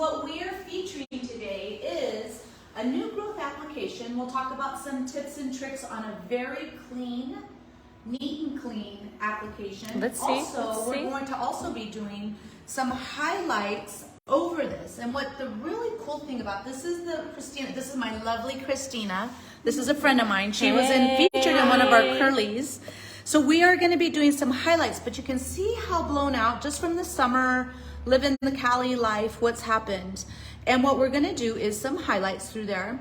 what we are featuring today is a new growth application. We'll talk about some tips and tricks on a very clean, neat and clean application. Let's see. We're going to also be doing some highlights over this. And what the really cool thing about this is Christina. This is my lovely Christina. This is a friend of mine. She was featured in one of our curlies. So we are going to be doing some highlights, but you can see how blown out just from the summer, living the Cali life, what's happened. And what we're going to do is some highlights through there.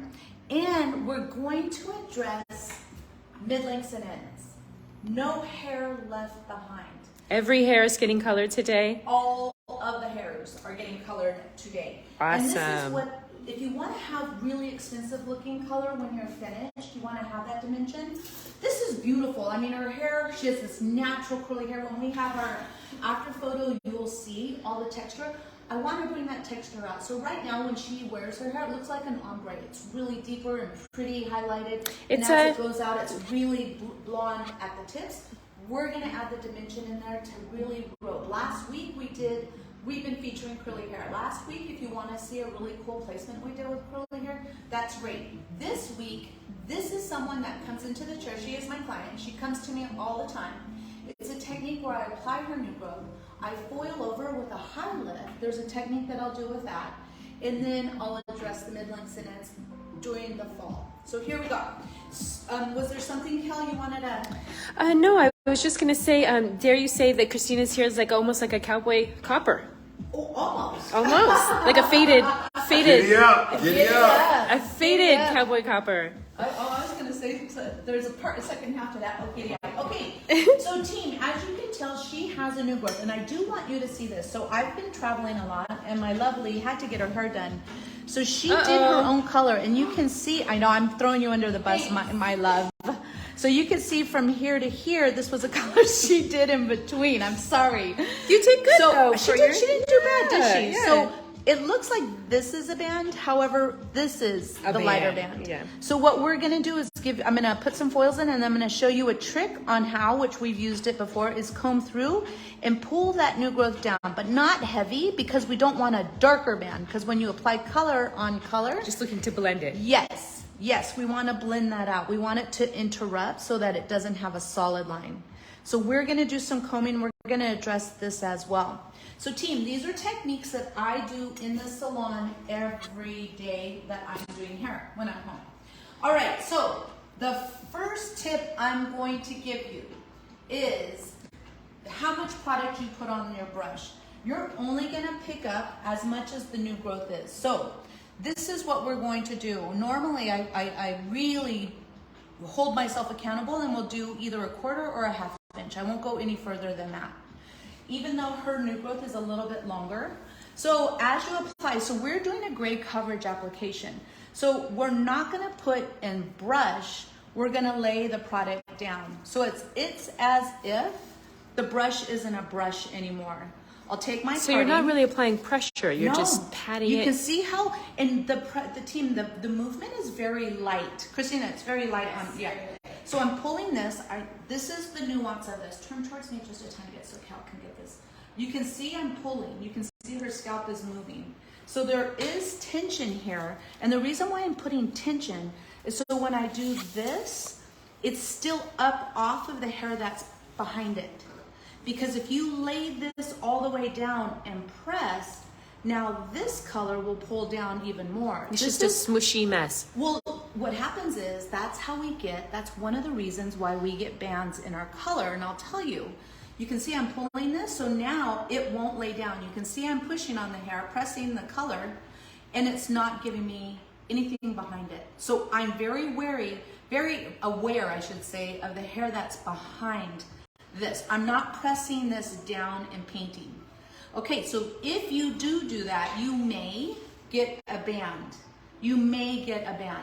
And we're going to address mid-lengths and ends. No hair left behind. Every hair is getting colored today. All of the hairs are getting colored today. Awesome. And this is what, if you want to have really expensive looking color when you're finished, you want to have that dimension. This is beautiful. I mean, her hair, she has this natural curly hair. When we have our after photo, you will see all the texture. I want to bring that texture out. So right now when she wears her hair, it looks like an ombre. It's really deeper and pretty highlighted. And as it goes out, it's really blonde at the tips. We're going to add the dimension in there to really grow. Last week we've been featuring curly hair. Last week, if you want to see a really cool placement we did with curly hair, that's great. This week, this is someone that comes into the chair. She is my client. She comes to me all the time. It's a technique where I apply her new growth. I foil over with a high lift. There's a technique that I'll do with that. And then I'll address the mid-lengths and ends during the fall. So here we go. Was there something, Kel, you wanted to? No, I was just going to say, dare you say that Christina's hair is like almost like a cowboy copper? Oh, almost. Almost. Like a faded. Giddy up. A faded cowboy copper. I was going to say, there's a second half to that. Okay, yeah. Okay, so team, as you can tell, she has a new growth, and I do want you to see this. So I've been traveling a lot, and my lovely had to get her hair done. So she did her own color, and you can see, I know I'm throwing you under the bus, my love. So you can see from here to here, this was a color she did in between. I'm sorry. You did good though. She didn't do bad, did she? Yeah. So it looks like this is a band. However, this is the lighter band. Yeah. So what we're going to do is I'm going to put some foils in, and I'm going to show you a trick on how, which we've used it before, is comb through and pull that new growth down, but not heavy because we don't want a darker band, because when you apply color on color. Just looking to blend it. Yes, we want to blend that out. We want it to interrupt so that it doesn't have a solid line. So we're going to do some combing. We're going to address this as well. So team, these are techniques that I do in the salon every day that I'm doing hair when I'm home. All right, so the first tip I'm going to give you is how much product you put on your brush. You're only going to pick up as much as the new growth is. So this is what we're going to do. Normally, I really hold myself accountable and will do either a quarter or a half inch. I won't go any further than that, even though her new growth is a little bit longer. So as you apply, so we're doing a gray coverage application. So we're not gonna put in brush, we're gonna lay the product down. So it's as if the brush isn't a brush anymore. I'll take my So you're not really applying pressure, you're just patting it. You can see how, and the team, the movement is very light. Christina, it's very light on, yeah. So I'm pulling this, this is the nuance of this. Turn towards me just a tiny bit so Cal can get this. You can see I'm pulling, you can see her scalp is moving. So there is tension here, and the reason why I'm putting tension is so when I do this, it's still up off of the hair that's behind it. Because if you lay this all the way down and press, now this color will pull down even more. It's just a smushy mess. Well, what happens is that's one of the reasons why we get bands in our color. And I'll tell you, you can see I'm pulling this, so now it won't lay down. You can see I'm pushing on the hair, pressing the color, and it's not giving me anything behind it. So I'm very aware, I should say, of the hair that's behind this. I'm not pressing this down and painting. Okay, so if you do that, you may get a band.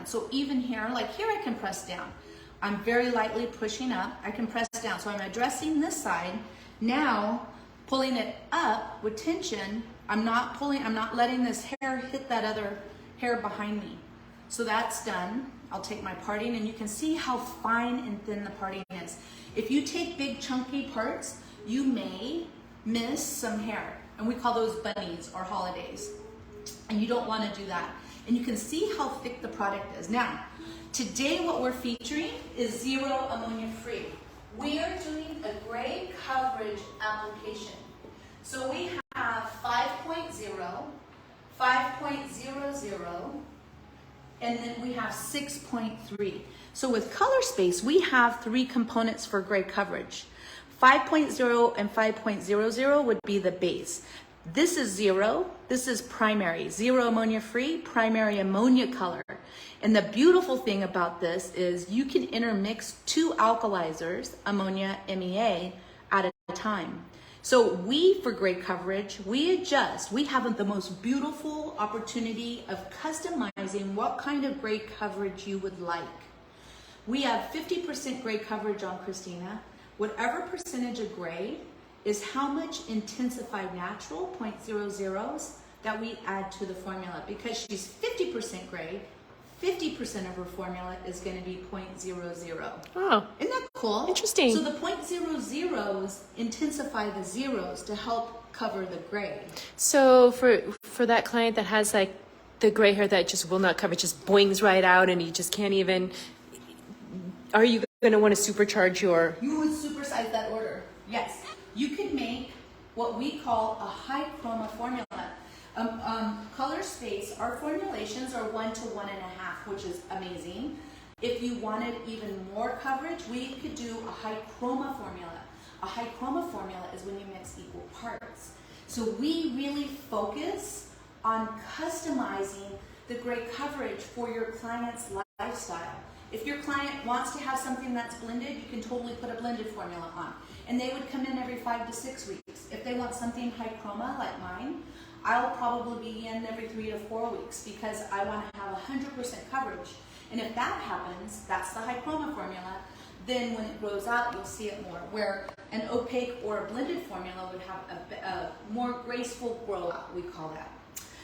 So even here, like here I can press down. I'm very lightly pushing up. I can press down. So I'm addressing this side. Now, pulling it up with tension, I'm not letting this hair hit that other hair behind me. So that's done. I'll take my parting, and you can see how fine and thin the parting is. If you take big chunky parts, you may miss some hair, and we call those bunnies or holidays. And you don't want to do that. And you can see how thick the product is. Now, today what we're featuring is zero ammonia-free. We are doing a gray coverage application. So we have 5.0, 5.00, and then we have 6.3. So with color space, we have 3 components for gray coverage. 5.0 and 5.00 would be the base. This is 0, this is primary, zero ammonia free, primary ammonia color. And the beautiful thing about this is you can intermix 2 alkalizers, ammonia, MEA, at a time. So for gray coverage, we adjust. We have the most beautiful opportunity of customizing what kind of gray coverage you would like. We have 50% gray coverage on Christina. Whatever percentage of gray is how much intensified natural 0.00s that we add to the formula. Because she's 50% gray, 50% of her formula is going to be 0.00. Oh, isn't that cool? Interesting. So the 0.00s intensify the zeros to help cover the gray. So for that client that has like the gray hair that just will not cover, just boings right out, and you just can't even. Are you going to want to supercharge your? You would supersize that order. Yes. You could make what we call a high chroma formula. Color space, our formulations are 1 to 1.5, which is amazing. If you wanted even more coverage, we could do a high chroma formula. A high chroma formula is when you mix equal parts. So we really focus on customizing the gray coverage for your client's lifestyle. If your client wants to have something that's blended, you can totally put a blended formula on. And they would come in every 5 to 6 weeks. If they want something high chroma like mine, I'll probably be in every 3 to 4 weeks because I want to have 100% coverage. And if that happens, that's the high chroma formula. Then when it grows out, you'll see it more. Where an opaque or a blended formula would have a more graceful grow out, we call that.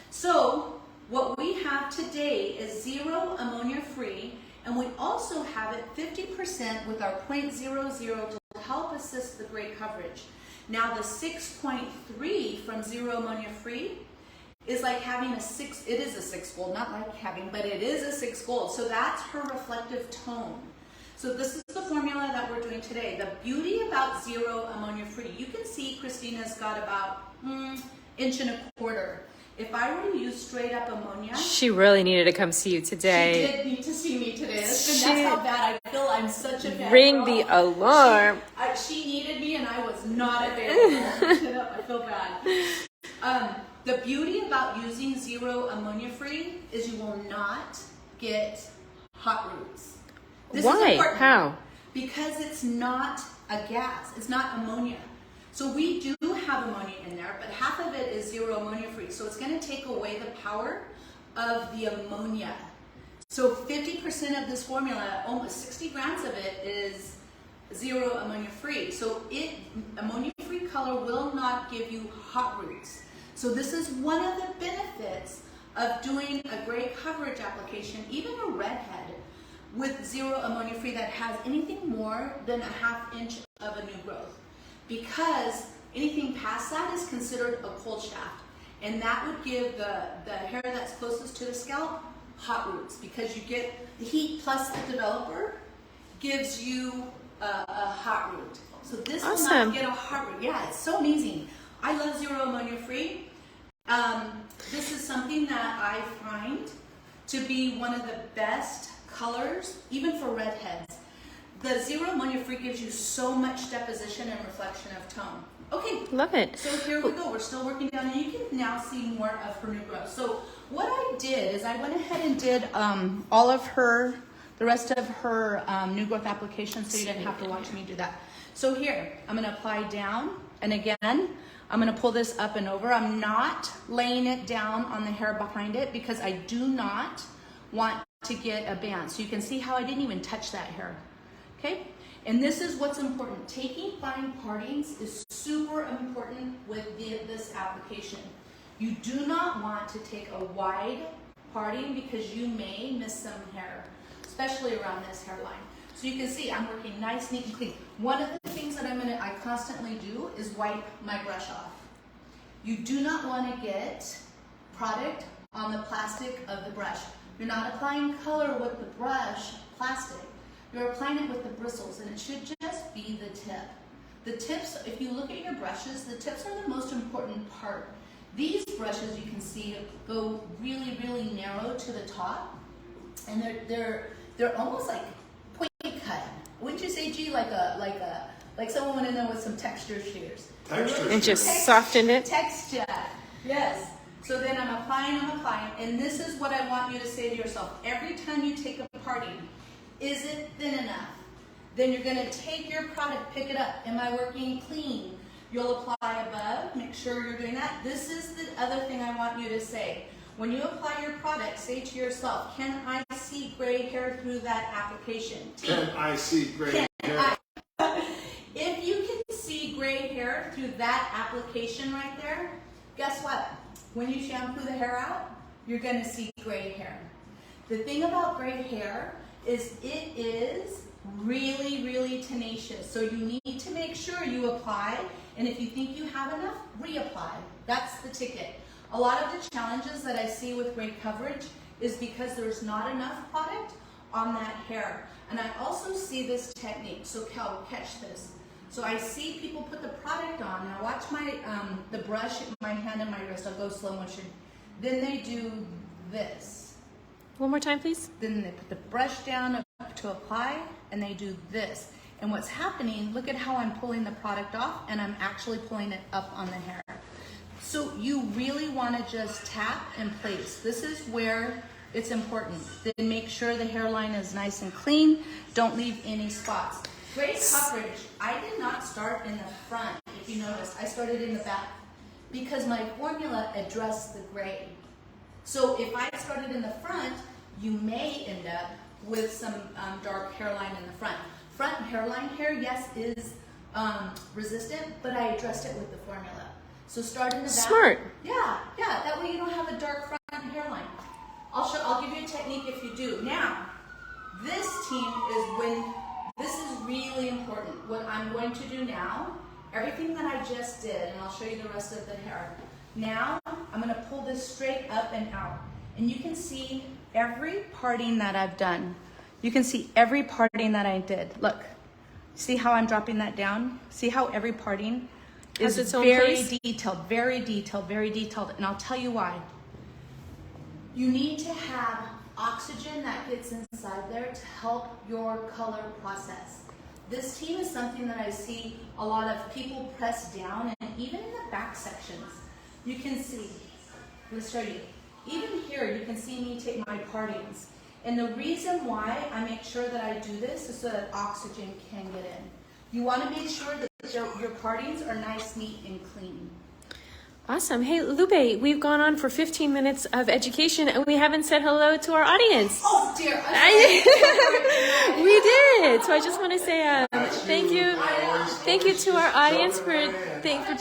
So what we have today is zero ammonia free. And we also have it 50% with our 0.00 to help assist the gray coverage. Now the 6.3 from zero ammonia free is like having it is a 6 gold, not like having, but it is a 6 gold. So that's her reflective tone. So this is the formula that we're doing today. The beauty about zero ammonia free, you can see Christina's got about 1.25 inches. If I were to use straight up ammonia. She really needed to come see you today. She did need to see me today. That's how bad I feel. I'm such a bad Ring girl. the alarm. She needed me and I was not available. I feel bad. The beauty about using zero ammonia free is you will not get hot roots. This Why? is important. How? Because it's not a gas. It's not ammonia. So we do have ammonia in there, but half of it is zero ammonia free. So it's going to take away the power of the ammonia. So 50% of this formula, almost 60 grams of it is zero ammonia free. So ammonia free color will not give you hot roots. So this is one of the benefits of doing a gray coverage application, even a redhead with zero ammonia free that has anything more than a 1/2 inch of a new growth. Because anything past that is considered a cold shaft. And that would give the hair that's closest to the scalp hot roots, because you get the heat plus the developer gives you a hot root. So this will not get a hot root. Yeah, it's so amazing. I love zero ammonia free. This is something that I find to be one of the best colors, even for redheads. The zero ammonia free gives you so much deposition and reflection of tone. Okay. Love it. So here we go. We're still working down, and you can now see more of her new growth. So what I did is I went ahead and did all of the rest of her new growth applications, so you didn't have to watch me do that. So here, I'm going to apply down, and again, I'm going to pull this up and over. I'm not laying it down on the hair behind it because I do not want to get a band. So you can see how I didn't even touch that hair. Okay, and this is what's important. Taking fine partings is super important with this application. You do not want to take a wide parting because you may miss some hair, especially around this hairline. So you can see I'm working nice, neat, and clean. One of the things that I constantly do is wipe my brush off. You do not want to get product on the plastic of the brush. You're not applying color with the brush plastic. You're applying it with the bristles, and it should just be the tip. The tips, if you look at your brushes, the tips are the most important part. These brushes, you can see, go really, really narrow to the top, and they're almost like point cut. Wouldn't you say, G, like someone went in there with some texture shears? Texture. And just soften it. Texture, yes. So then I'm applying, and this is what I want you to say to yourself. Every time you take a parting, is it thin enough? Then you're gonna take your product, pick it up. Am I working clean? You'll apply above, make sure you're doing that. This is the other thing I want you to say. When you apply your product, say to yourself, can I see gray hair through that application? Can I see gray hair? If you can see gray hair through that application right there, guess what? When you shampoo the hair out, you're gonna see gray hair. The thing about gray hair is it is really, really tenacious. So you need to make sure you apply, and if you think you have enough, reapply. That's the ticket. A lot of the challenges that I see with gray coverage is because there's not enough product on that hair. And I also see this technique, so Cal, catch this. So I see people put the product on. Now watch my the brush, my hand and my wrist. I'll go slow motion. Then they do this. One more time, please. Then they put the brush down to apply, and they do this. And what's happening, look at how I'm pulling the product off, and I'm actually pulling it up on the hair. So you really want to just tap and place. This is where it's important. Then make sure the hairline is nice and clean. Don't leave any spots. Gray coverage, I did not start in the front, if you notice. I started in the back because my formula addressed the gray. So if I started in the front, you may end up with some dark hairline in the front. Front hairline hair, yes, is resistant, but I addressed it with the formula. So start in the back. Smart. Yeah, that way you don't have a dark front hairline. I'll give you a technique if you do. Now, this team this is really important. What I'm going to do now, everything that I just did, and I'll show you the rest of the hair. Now, I'm going to pull this straight up and out. And you can see every parting that I've done. You can see every parting that I did. Look, see how I'm dropping that down? See how every parting is very detailed, very detailed, very detailed. And I'll tell you why. You need to have oxygen that gets inside there to help your color process. This team is something that I see a lot of people press down, and even in the back sections. You can see, let's show you. Even here, you can see me take my partings. And the reason why I make sure that I do this is so that oxygen can get in. You want to make sure that your partings are nice, neat, and clean. Awesome. Hey, Lupe, we've gone on for 15 minutes of education, and we haven't said hello to our audience. Oh, dear. We did. So I just want to say thank you. Thank you to our audience for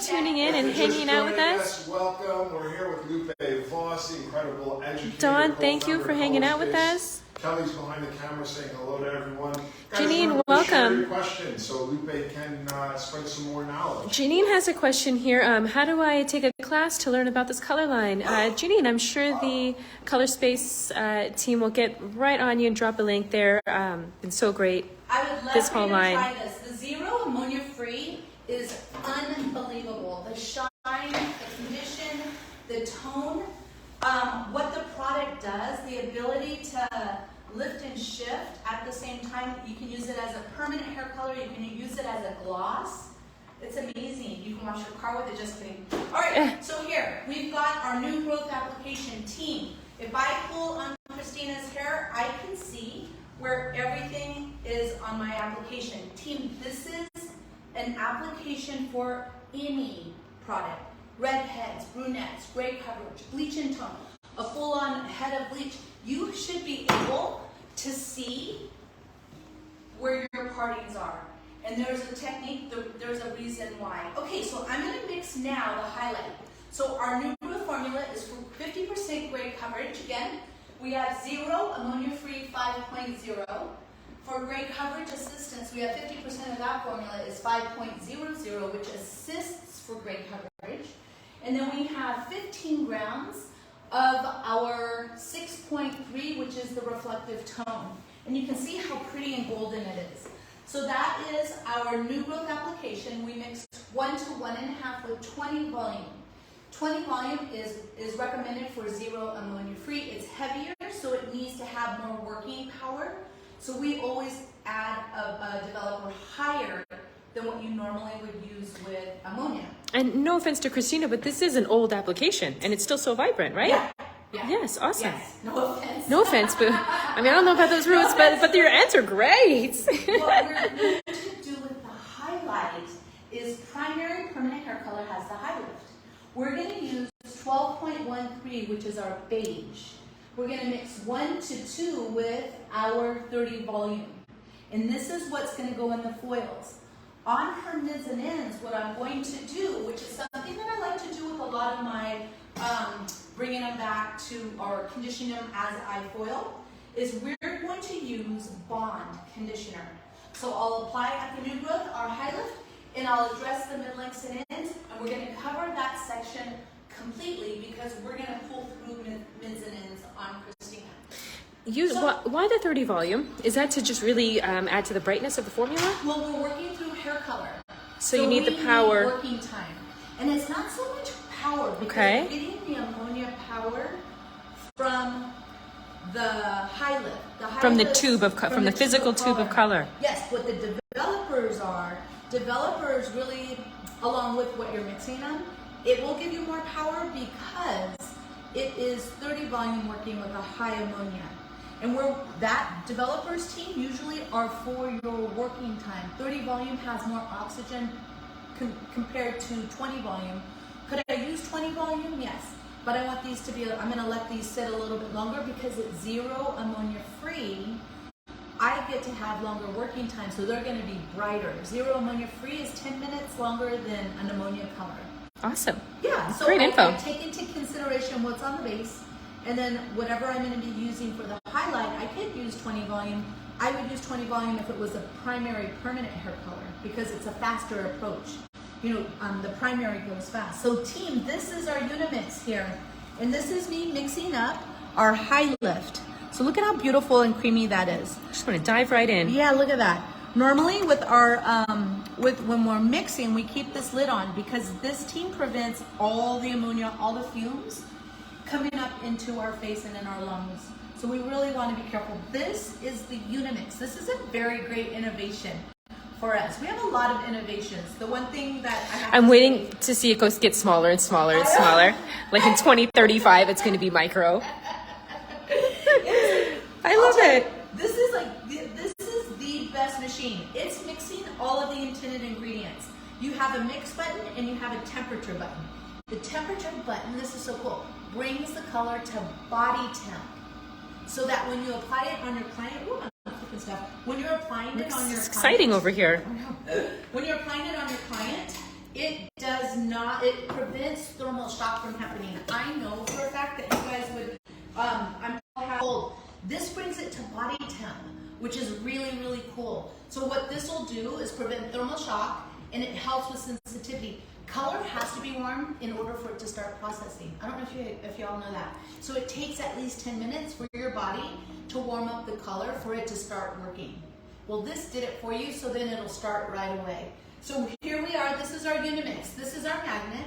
tuning in and hanging out with us. Welcome. We're here with Lupe Voss, incredible educator. Dawn, thank you for hanging out with us. Kelly's behind the camera saying hello to everyone. Guys, Janine, welcome. Share welcome. your questions so Lupe can spread some more knowledge. Janine has a question here. How do I take a class to learn about this color line? Janine, I'm sure the Color Space team will get right on you and drop a link there. Been so great. I would love This for whole you to line. try this. The Zero Ammonia-Free is unbelievable. The shine, the condition, the tone, what the product does, the ability to lift and shift at the same time. You can use it as a permanent hair color. You can use it as a gloss. It's amazing. You can wash your car with it, just kidding. All right, so here, we've got our new growth application team. If I pull on Christina's hair, I can see where everything is on my application. Team, this is an application for any product. Redheads, brunettes, gray coverage, bleach and tone, a full-on head of bleach. You should be able to see where your partings are. And there's a technique, there's a reason why. Okay, so I'm going to mix now the highlight. So our new growth formula is for 50% gray coverage. Again, we have Zero Ammonia-Free 5.0. For gray coverage assistance, we have 50% of that formula is 5.00, which assists for gray coverage. And then we have 15 grams of our 6.3, which is the reflective tone. And you can see how pretty and golden it is. So that is our new growth application. We mixed 1 to 1.5 with 20 volume. 20 volume is recommended for zero ammonia-free. It's heavier, so it needs to have more working power. So we always add a developer higher than what you normally would use with ammonia. And no offense to Christina, but this is an old application and it's still so vibrant, right? Yeah. Yeah. Yes, awesome. Yes, no offense. No offense, but I mean, I don't know about those roots, but your ants are great. What we're going to do with the highlight is primary permanent hair color has the high lift. We're going to use 12.13, which is our beige. We're going to mix 1 to 2 with our 30 volume. And this is what's going to go in the foils. On her mids and ends, what I'm going to do, which is something that I like to do with a lot of my bringing them back to or conditioning them as I foil, is we're going to use bond conditioner. So I'll apply at the new growth, our high lift, and I'll address the mid lengths and ends, and we're going to cover that section completely because we're going to pull through mids and ends on Christina. Why the 30 volume? Is that to just really add to the brightness of the formula? Well, we're working through hair color. So you need the power. Need working time. And it's not so much power because okay. we're getting the ammonia power from the high lift. From the physical tube of color. Yes, what the developers really, along with what you're mixing them, it will give you more power because it is 30 volume working with a high ammonia. And that developers team usually are for your working time. 30 volume has more oxygen compared to 20 volume. Could I use 20 volume? Yes. But I want these to be, I'm going to let these sit a little bit longer because it's zero ammonia free. I get to have longer working time, so they're going to be brighter. Zero ammonia free is 10 minutes longer than an ammonia color. Awesome. Yeah, so great info. I take into consideration what's on the base, and then whatever I'm going to be using for the highlight, I could use 20 volume. I would use 20 volume if it was a primary permanent hair color because it's a faster approach. You know, the primary goes fast. So team, this is our Unimix here. And this is me mixing up our high lift. So look at how beautiful and creamy that is. Just want to dive right in. Yeah, look at that. Normally with our, when we're mixing, we keep this lid on because this team prevents all the ammonia, all the fumes coming up into our face and in our lungs. So we really want to be careful. This is the Unimix. This is a very great innovation for us. We have a lot of innovations. The one thing that I'm waiting to see it get smaller and smaller and smaller. Like in 2035, it's going to be micro. I love it. This is the best machine. It's mixing all of the intended ingredients. You have a mix button and you have a temperature button. The temperature button, this is so cool, brings the color to body temp. So that when you apply it on your client, when you're applying it on your client, it's exciting over here. When you're applying it on your client, it prevents thermal shock from happening. I know for a fact that you guys would, I'm told, this brings it to body temp, which is really, really cool. So what this will do is prevent thermal shock and it helps with sensitivity. Color has to be warm in order for it to start processing. I don't know if you all know that. So it takes at least 10 minutes for your body to warm up the color for it to start working. Well, this did it for you, so then it'll start right away. So here we are. This is our Unimix. This is our magnet.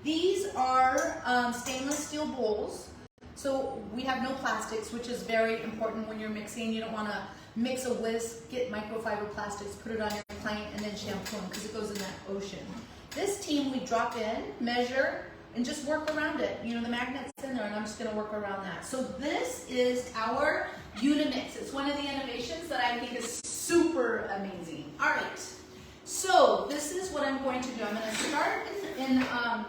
These are stainless steel bowls. So we have no plastics, which is very important when you're mixing. You don't want to mix a whisk, get microfiber plastics, put it on your client, and then shampoo them because it goes in that ocean. This team, we drop in, measure, and just work around it. You know, the magnet's in there, and I'm just going to work around that. So this is our Unimix. It's one of the innovations that I think is super amazing. All right. So this is what I'm going to do. I'm going to start in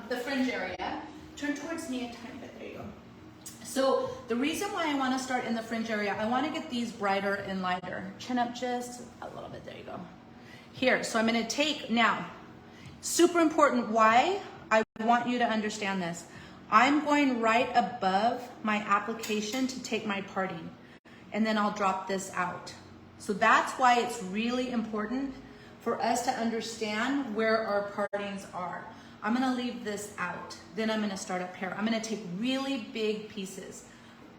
the fringe area. Turn towards me a tiny bit. There you go. So the reason why I want to start in the fringe area, I want to get these brighter and lighter. Chin up just a little bit. There you go. Here. So I'm going to take now. Super important why I want you to understand this. I'm going right above my application to take my parting, and then I'll drop this out. So that's why it's really important for us to understand where our partings are. I'm gonna leave this out. Then I'm gonna start up here. I'm gonna take really big pieces.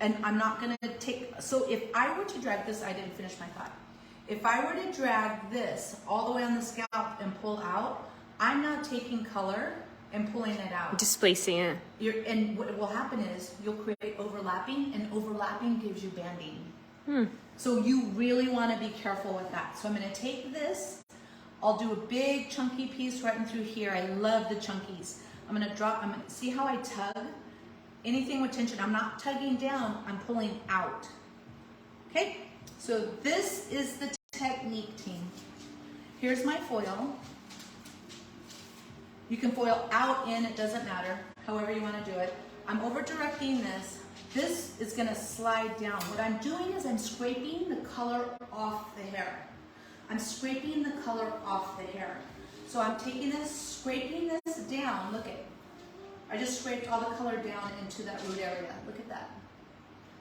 And I'm not gonna take, so if I were to drag this, I didn't finish my thought. If I were to drag this all the way on the scalp and pull out, I'm not taking color and pulling it out. Displacing it. And what will happen is you'll create overlapping, and overlapping gives you banding. So you really wanna be careful with that. So I'm gonna take this, I'll do a big chunky piece right in through here. I love the chunkies. I'm gonna see how I tug? Anything with tension, I'm not tugging down, I'm pulling out. Okay, so this is the technique, team. Here's my foil. You can foil out, in, it doesn't matter, however you wanna do it. I'm over directing this. This is gonna slide down. What I'm doing is I'm scraping the color off the hair. I'm scraping the color off the hair. So I'm taking this, scraping this down, look at, I just scraped all the color down into that root area. Look at that.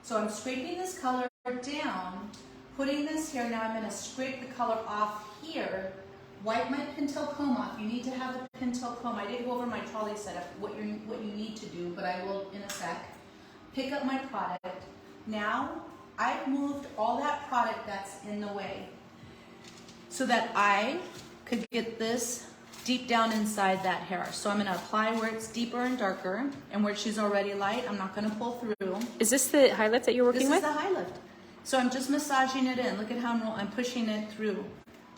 So I'm scraping this color down, putting this here. Now I'm going to scrape the color off here, wipe my pintail comb off. You need to have a pintail comb. I didn't go over my trolley setup, what you need to do, but I will in a sec. Pick up my product. Now I've moved all that product that's in the way so that I could get this deep down inside that hair. So I'm gonna apply where it's deeper and darker, and where she's already light, I'm not gonna pull through. Is this the high lift that you're working with? This is the high lift. So I'm just massaging it in. Look at how I'm pushing it through,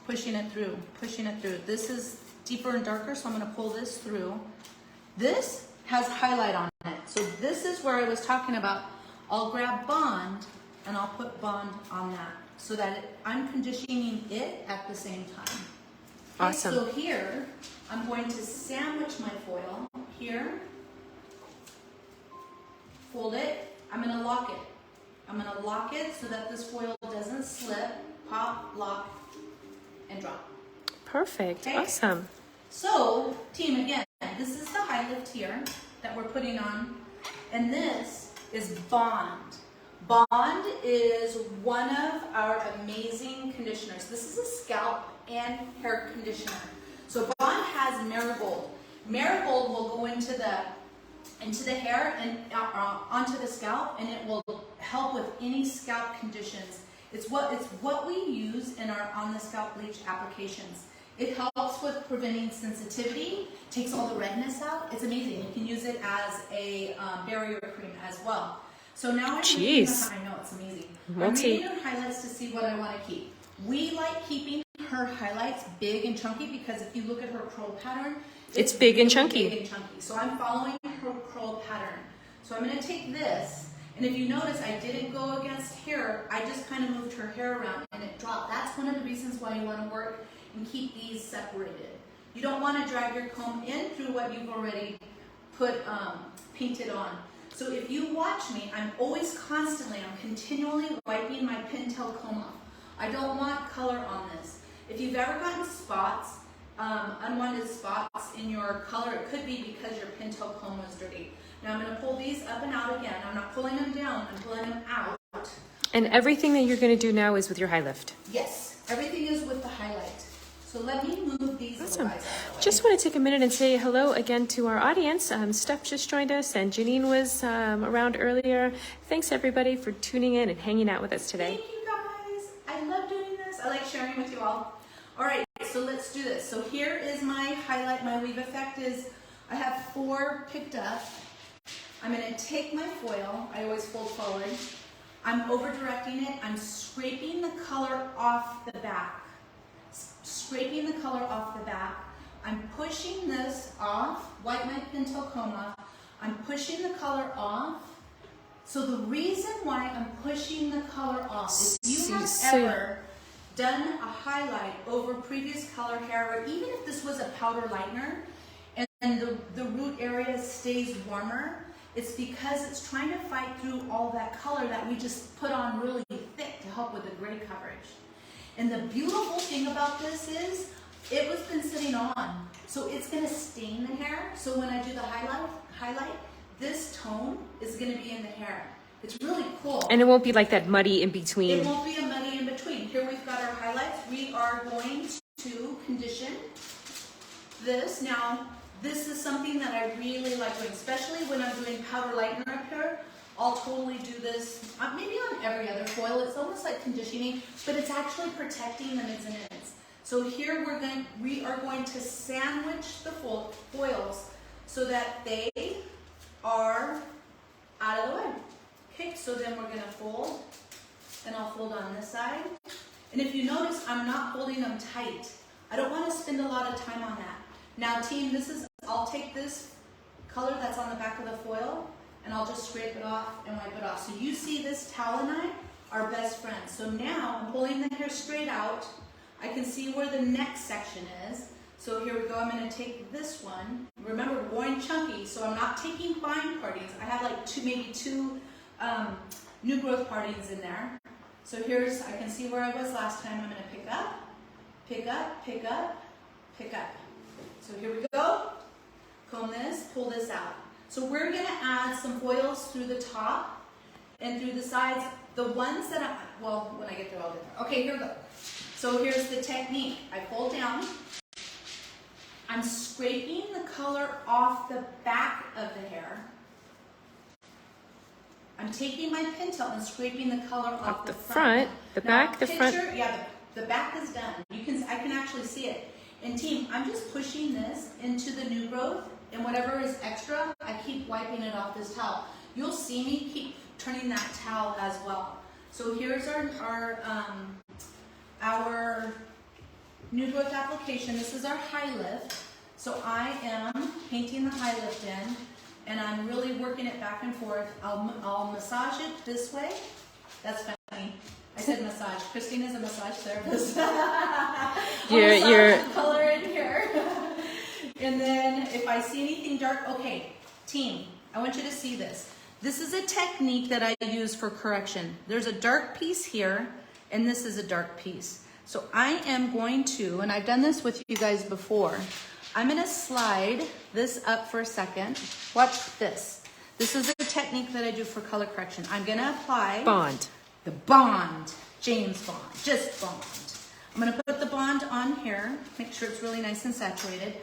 pushing it through, pushing it through. This is deeper and darker, so I'm gonna pull this through. This has highlight on it. So this is where I was talking about. I'll grab Bond, and I'll put Bond on that, so that I'm conditioning it at the same time. Awesome. Okay, so here, I'm going to sandwich my foil. Here, fold it. I'm going to lock it. I'm going to lock it so that this foil doesn't slip, pop, lock, and drop. Perfect. Okay? Awesome. So, team, again, this is the high lift here that we're putting on, and this is Bond. Bond is one of our amazing conditioners. This is a scalp and hair conditioner. So Bond has marigold. Marigold will go into the hair and onto the scalp, and it will help with any scalp conditions. It's what we use in our on the scalp bleach applications. It helps with preventing sensitivity, takes all the redness out. It's amazing. You can use it as a barrier cream as well. So now I'm reading I know, it's amazing. I'm reading her highlights to see what I want to keep. We like keeping her highlights big and chunky because if you look at her curl pattern, it's big and chunky. Big and chunky. So I'm following her curl pattern. So I'm going to take this, and if you notice, I didn't go against hair. I just kind of moved her hair around and it dropped. That's one of the reasons why you want to work and keep these separated. You don't want to drag your comb in through what you've already painted on. So if you watch me, I'm continually wiping my pintail comb off. I don't want color on this. If you've ever gotten spots, unwanted spots in your color, it could be because your pintail comb was dirty. Now I'm going to pull these up and out again. I'm not pulling them down, I'm pulling them out. And everything that you're going to do now is with your high lift? Yes, everything is with the highlight. So let me move these. Awesome. Just want to take a minute and say hello again to our audience. Steph just joined us, and Janine was around earlier. Thanks everybody for tuning in and hanging out with us today. Thank you guys. I love doing this. I like sharing with you all. All right, so let's do this. So here is my highlight. My weave effect is I have 4 picked up. I'm going to take my foil. I always fold forward. I'm over directing it. I'm scraping the color off the back. Scraping the color off the back. I'm pushing this off, wipe my pintail comb off. I'm pushing the color off. So the reason why I'm pushing the color off is you have ever done a highlight over previous color hair, or even if this was a powder lightener and the root area stays warmer, it's because it's trying to fight through all that color that we just put on really thick to help with the gray coverage. And the beautiful thing about this is it was been sitting on, so it's going to stain the hair. So when I do the highlight, this tone is going to be in the hair. It's really cool. And it won't be like that muddy in between. It won't be a muddy in between. Here we've got our highlights. We are going to condition this. Now, This is something that I really like doing, especially when I'm doing powder lightener up here. I'll totally do this, maybe on every other foil. It's almost like conditioning, but it's actually protecting the mids and ends. So here we are going to sandwich the foils so that they are out of the way. Okay, so then we're gonna fold, and I'll fold on this side. And if you notice, I'm not holding them tight. I don't want to spend a lot of time on that. Now team, I'll take this color that's on the back of the foil, and I'll just scrape it off and wipe it off. So you see this towel and I are best friends. So now I'm pulling the hair straight out. I can see where the next section is. So here we go, I'm gonna take this one. Remember, we're going chunky, so I'm not taking fine partings. I have like maybe two new growth partings in there. So I can see where I was last time. I'm gonna pick up, pick up, pick up, pick up. So here we go, comb this, pull this out. So we're gonna add some foils through the top and through the sides. The ones that when I get there, I'll get there. Okay, here we go. So here's the technique. I fold down. I'm scraping the color off the back of the hair. I'm taking my pintail and scraping the color off the front. The back, the front. Yeah, the back is done. I can actually see it. And team, I'm just pushing this into the new growth, and whatever is extra, I keep wiping it off this towel. You'll see me keep turning that towel as well. So here's our new growth application. This is our high lift. So I am painting the high lift in, and I'm really working it back and forth. I'll massage it this way. That's funny. I said massage. Christine is a massage therapist. You're color in here. And then if I see anything dark, okay, team, I want you to see this. This is a technique that I use for correction. There's a dark piece here, and this is a dark piece. So I am going to, and I've done this with you guys before, I'm gonna slide this up for a second. Watch this. This is a technique that I do for color correction. I'm gonna apply the Bond, James Bond, just Bond. I'm gonna put the Bond on here, make sure it's really nice and saturated.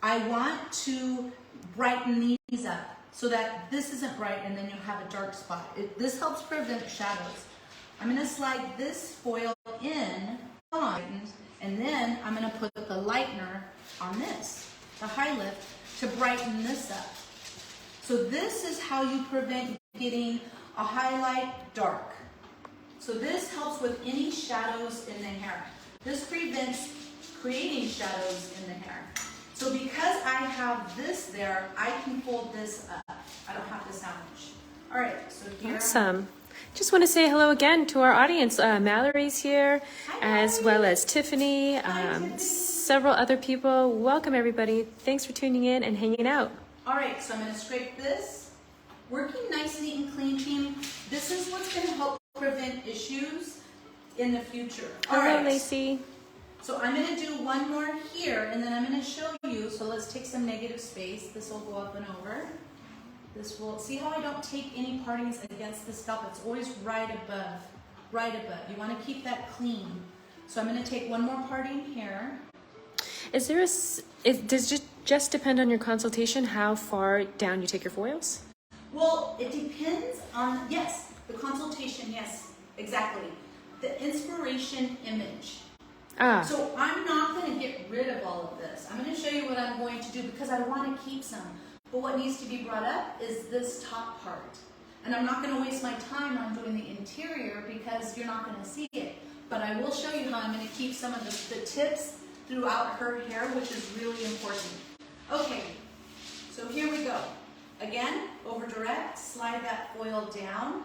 I want to brighten these up so that this isn't bright and then you have a dark spot. This helps prevent shadows. I'm gonna slide this foil in, and then I'm gonna put the lightener on this, the high lift, to brighten this up. So this is how you prevent getting a highlight dark. So this helps with any shadows in the hair. This prevents creating shadows in the hair. So because I have this there, I can fold this up. I don't have to sandwich. All right, so here. Awesome. Just want to say hello again to our audience. Mallory's here, as well as Tiffany, several other people. Welcome, everybody. Thanks for tuning in and hanging out. All right, so I'm going to scrape this. Working nicely and clean, team. This is what's going to help prevent issues in the future. All Hello, right. Lacey. So I'm going to do one more here, and then I'm going to show you. So let's take some negative space. This will go up and over. This will, see how I don't take any partings against the scalp? It's always right above, right above. You want to keep that clean. So I'm going to take one more parting here. Does it just depend on your consultation how far down you take your foils? Well, it depends on, yes, the consultation, yes, exactly. The inspiration image. So I'm not going to get rid of all of this. I'm going to show you what I'm going to do because I want to keep some. But what needs to be brought up is this top part. And I'm not going to waste my time on doing the interior because you're not going to see it. But I will show you how I'm going to keep some of the tips throughout her hair, which is really important. Okay, so here we go. Again, over direct, slide that foil down,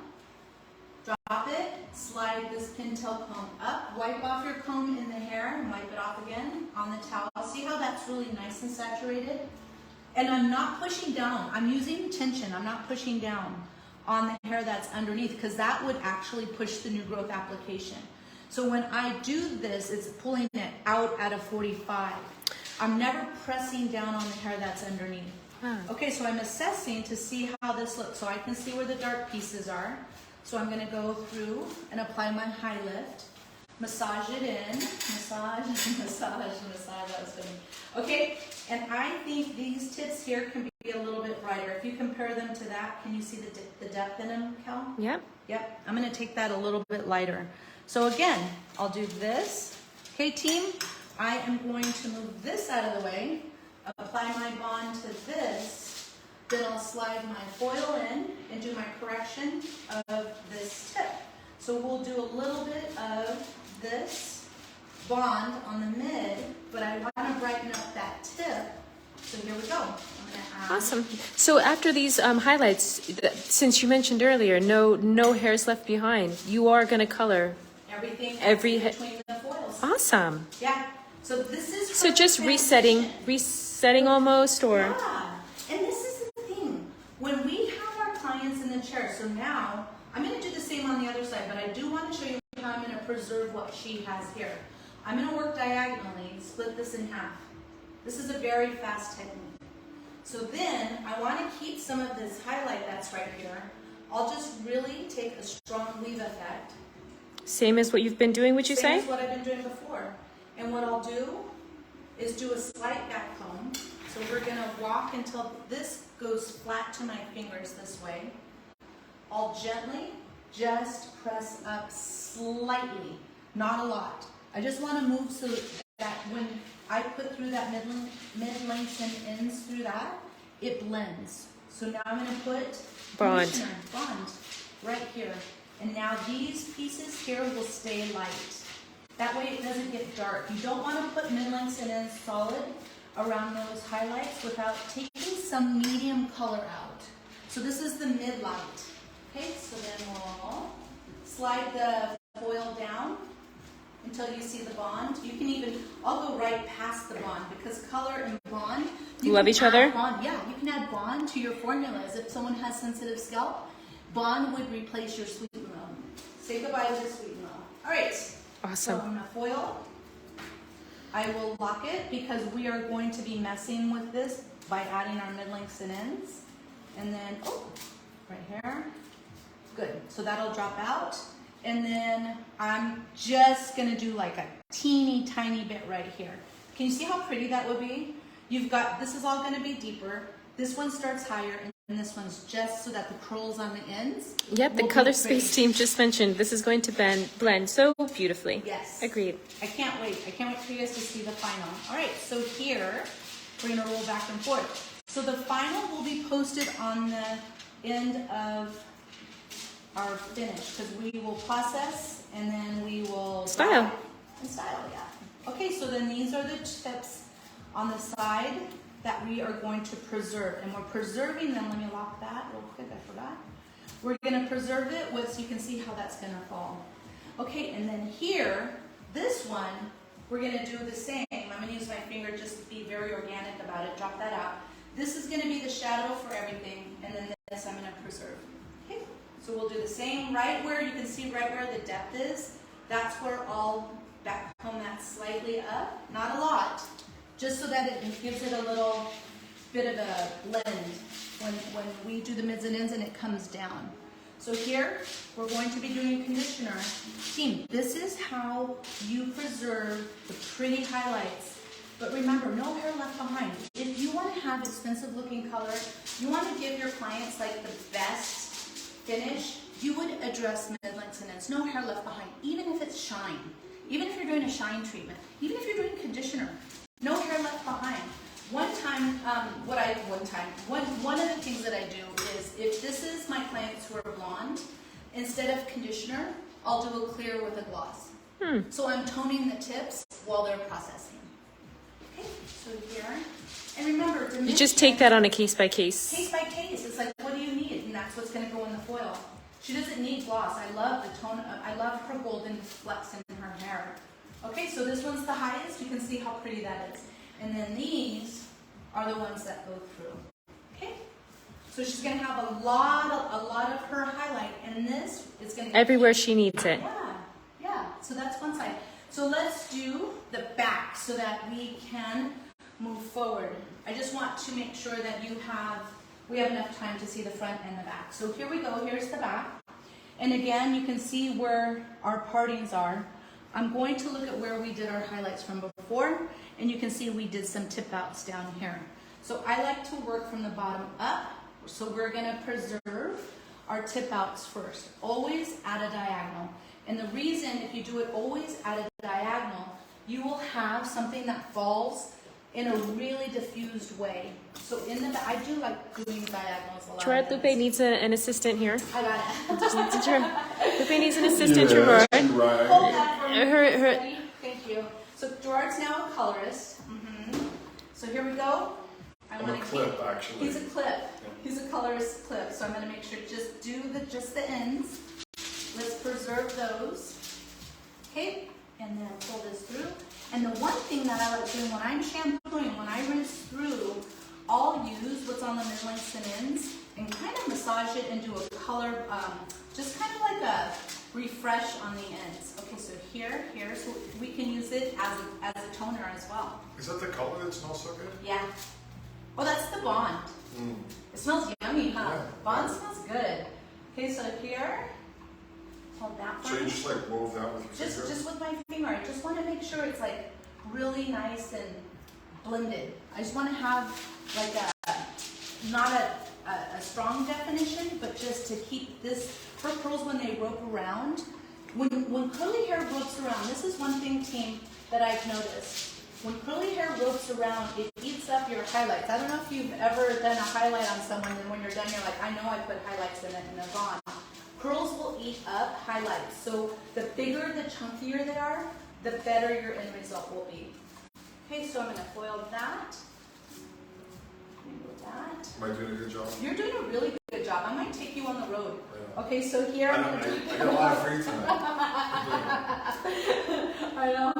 drop it, slide this pintail comb up, wipe off your comb in the hair and wipe it off again on the towel. See how that's really nice and saturated? And I'm not pushing down. I'm using tension. I'm not pushing down on the hair that's underneath because that would actually push the new growth application. So when I do this, it's pulling it out at a 45. I'm never pressing down on the hair that's underneath. Okay, so I'm assessing to see how this looks. So I can see where the dark pieces are. So I'm going to go through and apply my high lift. massage it in. Massage, massage, massage. That was funny. Okay, and I think these tips here can be a little bit brighter. If you compare them to that, can you see the depth in them, Cal? Yep. Yep, I'm gonna take that a little bit lighter. So again, I'll do this. Okay, team, I am going to move this out of the way, apply my bond to this, then I'll slide my foil in and do my correction of this tip. So we'll do a little bit of this bond on the mid, but I want to brighten up that tip. So here we go. I'm gonna add. Awesome. So after these highlights, since you mentioned earlier, no hairs left behind, you are going to color Everything between the foils. Awesome. Yeah. So this is So just resetting almost, or yeah. And this is the thing. When we have our clients in the chair, so now I'm going to do the same on the other side, but I do want to show you how I'm going to preserve what she has here. I'm going to work diagonally, split this in half. This is a very fast technique. So then I want to keep some of this highlight that's right here. I'll just really take a strong weave effect. same as what you've been doing, would you Same say? as what I've been doing before. And what I'll do is do a slight back comb. So we're going to walk until this goes flat to my fingers this way. I'll gently just press up slightly, not a lot. I just want to move so that when I put through that mid-lengths and ends through that, it blends. So now I'm going to put Bond right here. And now these pieces here will stay light. That way it doesn't get dark. You don't want to put mid-lengths and ends solid around those highlights without taking some medium color out. So this is the mid-light. Okay, so then we'll slide the foil down until you see the bond. You can even, I'll go right past the bond because color and bond. You love can each add other? Bond. Yeah, you can add bond to your formulas. If someone has sensitive scalp, bond would replace your sweet milk. Say goodbye to the sweet milk. All right. Awesome. So I'm gonna foil. I will lock it because we are going to be messing with this by adding our mid-lengths and ends. And then, oh, right here. Good, so that'll drop out. And then I'm just gonna do like a teeny tiny bit right here. Can you see how pretty that would be? You've got, this is all gonna be deeper. This one starts higher and this one's just so that the curls on the ends. Yep, the will color be space pretty. team just mentioned this is going to blend so beautifully. Yes. Agreed. I can't wait. I can't wait for you guys to see the final. All right, so here, we're gonna roll back and forth. So the final will be posted on the end of our finish because we will process and then we will Style. dry and style, yeah. Okay, so then these are the tips on the side that we are going to preserve, and we're preserving them. Let me lock that real quick, I forgot. We're gonna preserve it with, so you can see how that's gonna fall. Okay, and then here, this one, we're gonna do the same. I'm gonna use my finger just to be very organic about it, drop that out. This is gonna be the shadow for everything, and then this I'm gonna preserve. Okay, so we'll do the same right where you can see right where the depth is. That's where I'll back comb that slightly up, not a lot, just so that it gives it a little bit of a blend when we do the mids and ends and it comes down. So here, we're going to be doing conditioner. Team, this is how you preserve the pretty highlights. But remember, no hair left behind. If you want to have expensive looking color, you want to give your clients like the best finish, you would address mid-lengths and ends. No hair left behind, even if it's shine. Even if you're doing a shine treatment. Even if you're doing conditioner. No hair left behind. One of the things that I do is, if this is my clients who are blonde, instead of conditioner, I'll do a clear with a gloss. So I'm toning the tips while they're processing. Okay, so here, and remember, You just take that on a case by case. Case by case. It's like, what do you need? And that's what's going to go in the foil. She doesn't need gloss. I love the tone. I love her golden flecks in her hair. Okay, so this one's the highest. You can see how pretty that is. And then these are the ones that go through. Okay, so she's going to have a lot of her highlight, and this is going to Everywhere she needs it. Yeah. So that's one side. So let's do the back so that we can move forward. I just want to make sure that we have enough time to see the front and the back. So here we go. Here's the back. And again, you can see where our partings are. I'm going to look at where we did our highlights from before, and you can see we did some tip outs down here. So I like to work from the bottom up, so we're gonna preserve our tip outs first, always at a diagonal. And the reason, if you do it always at a diagonal, you will have something that falls in a really diffused way. So I do like doing diagonals a lot. Gerard, Lupe needs an assistant here. I got it. Lupe needs an assistant, Gerard. Hold that for me. Her. Thank you. So Gerard's now a colorist. So here we go. I'm a clip, actually. He's a clip. He's a colorist clip. So I'm going to make sure just do just the ends. Let's preserve those. Okay, and then pull this through. And the one thing that I like doing when I'm shampooing, when I rinse through, I'll use what's on the mid-lengths and ends and kind of massage it and do a color, just kind of like a refresh on the ends. Okay, so here, so we can use it as a toner as well. Is that the color that smells so good? Yeah. Oh, that's the Bond. It smells yummy, huh? Yeah. Bond smells good. Okay, so here, hold that So for you me. just like wove that with your finger? Just with my finger. I just want to make sure it's like really nice and blended. I just want to have like not a strong definition, but just to keep this, for curls when they rope around, when curly hair ropes around, this is one thing, team, that I've noticed. When curly hair ropes around, it eats up your highlights. I don't know if you've ever done a highlight on someone and when you're done, you're like, I know I put highlights in it and they're gone. Curls will eat up highlights. So the bigger, the chunkier they are, the better your end result will be. Okay, so I'm going to foil that. Remove that. Am I doing a good job? You're doing a really good job. I might take you on the road. Yeah. Okay, so here I'm going to do... I got a lot of free time. I know.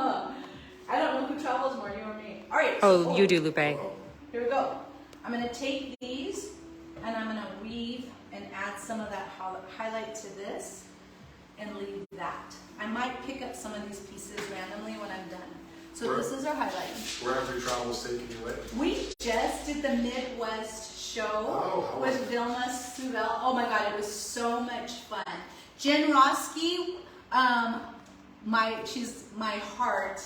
I don't know who travels more, you or me. All right. Oh, you do, Lupe. Here we go. I'm going to take these and I'm going to weave and add some of that highlight to this and leave that. I might pick up some of these pieces randomly when I'm done. So this is our highlight. Wherever your travel's taking you away. We just did the Midwest show with Vilma Suvel. Oh my God, it was so much fun. Jen Roski, she's my heart,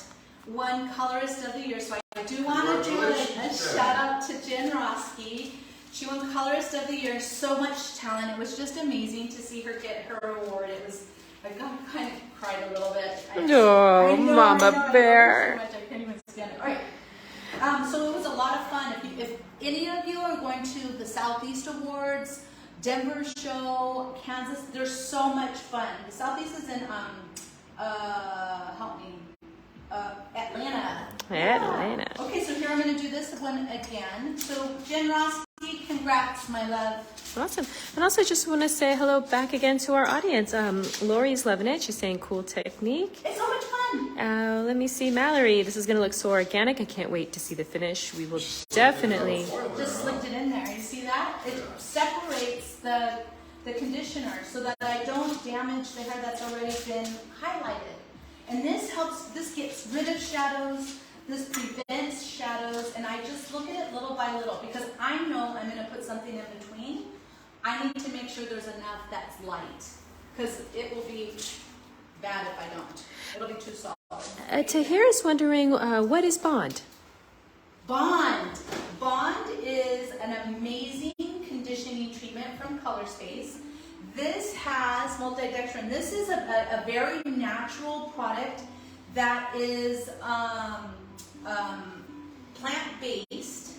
won Colorist of the Year. So I do want to do a shout out to Jen Roski. She won Colorist of the Year. So much talent. It was just amazing to see her get her award. It was, I kind of cried a little bit. Mama Bear. So much, I can't even stand it. All right. So it was a lot of fun. If any of you are going to the Southeast Awards, Denver show, Kansas, there's so much fun. The Southeast is in help me. Atlanta. Atlanta. Okay, so here I'm going to do this one again. So Jen Roski, congrats, my love. Awesome. And also just want to say hello back again to our audience. Lori's loving it. She's saying cool technique. It's so much fun. Let me see, Mallory. This is going to look so organic. I can't wait to see the finish. We will definitely. Just slipped it in there. You see that? It separates the conditioner so that I don't damage the hair that's already been highlighted. And this gets rid of shadows, this prevents shadows, and I just look at it little by little because I know I'm going to put something in between. I need to make sure there's enough that's light because it will be bad if I don't. It'll be too solid. Tahir is wondering, what is Bond? Bond is an amazing conditioning treatment from Color Space. This has multidextrin. This is a very natural product that is plant-based.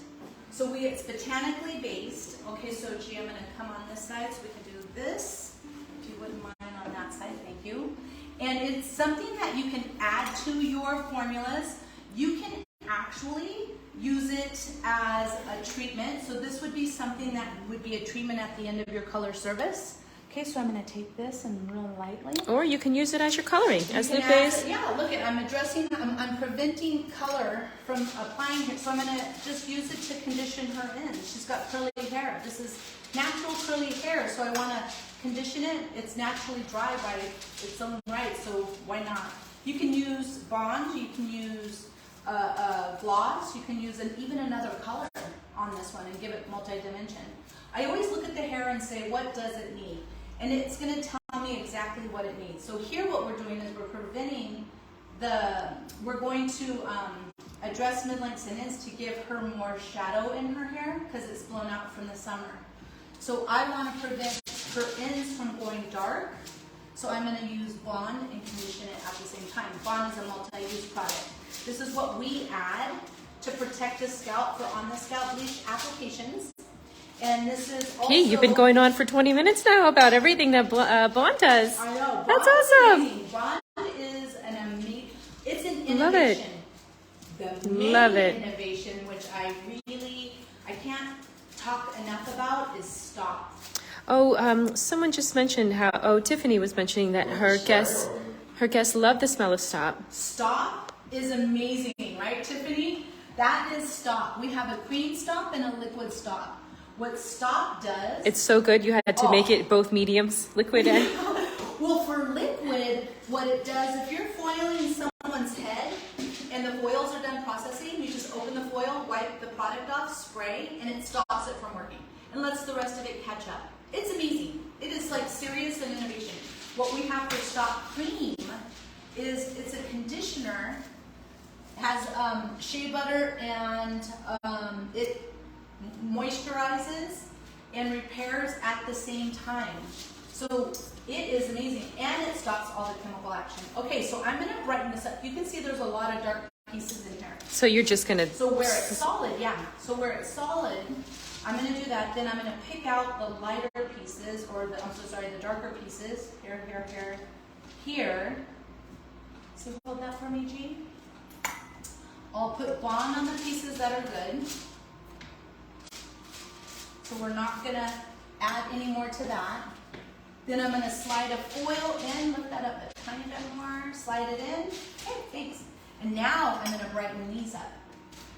So it's botanically based. Okay, so G, I'm going to come on this side so we can do this. If you wouldn't mind on that side, thank you. And it's something that you can add to your formulas. You can actually use it as a treatment. So this would be something that would be a treatment at the end of your color service. Okay, so I'm going to take this and real lightly. Or you can use it as your coloring, as Lupe is. Yeah, look at, I'm preventing color from applying here. So I'm going to just use it to condition her in. She's got curly hair. This is natural curly hair, so I want to condition it. It's naturally dry by its own right, so why not? You can use Bond, you can use gloss, you can use even another color on this one and give it multi-dimension. I always look at the hair and say, what does it need? And it's going to tell me exactly what it needs. So here what we're doing is we're preventing we're going to address mid-lengths and ends to give her more shadow in her hair because it's blown out from the summer. So I want to prevent her ends from going dark. So I'm going to use Bond and condition it at the same time. Bond is a multi-use product. This is what we add to protect the scalp for on-the-scalp bleach applications. And this is also... Hey, you've been going on for 20 minutes now about everything that Bond does. I know. That's awesome. Bond is an amazing... It's an innovation. Love it. The main Love it. innovation, which I can't talk enough about, is Stop. Oh, someone just mentioned how, Tiffany was mentioning that her guests love the smell of Stop. Stop is amazing, right, Tiffany? That is Stop. We have a cream Stop and a liquid Stop. What Stop does... It's so good you had to make it both mediums, liquid and... Well, for liquid, what it does, if you're foiling someone's head and the foils are done processing, you just open the foil, wipe the product off, spray, and it stops it from working and lets the rest of it catch up. It's amazing. It is like serious and innovation. What we have for Stop Cream is it's a conditioner, has shea butter, and it moisturizes and repairs at the same time. So it is amazing, and it stops all the chemical action. Okay, so I'm going to brighten this up. You can see there's a lot of dark pieces in here. So you're just going to... So where it's solid, yeah. So where it's solid, I'm going to do that. Then I'm going to pick out the lighter pieces, or the darker pieces. Here, here, here, here. So hold that for me, G. I'll put Bond on the pieces that are good. So we're not going to add any more to that. Then I'm going to slide a foil in, lift that up a tiny bit more, slide it in. Okay, thanks. And now I'm going to brighten these up.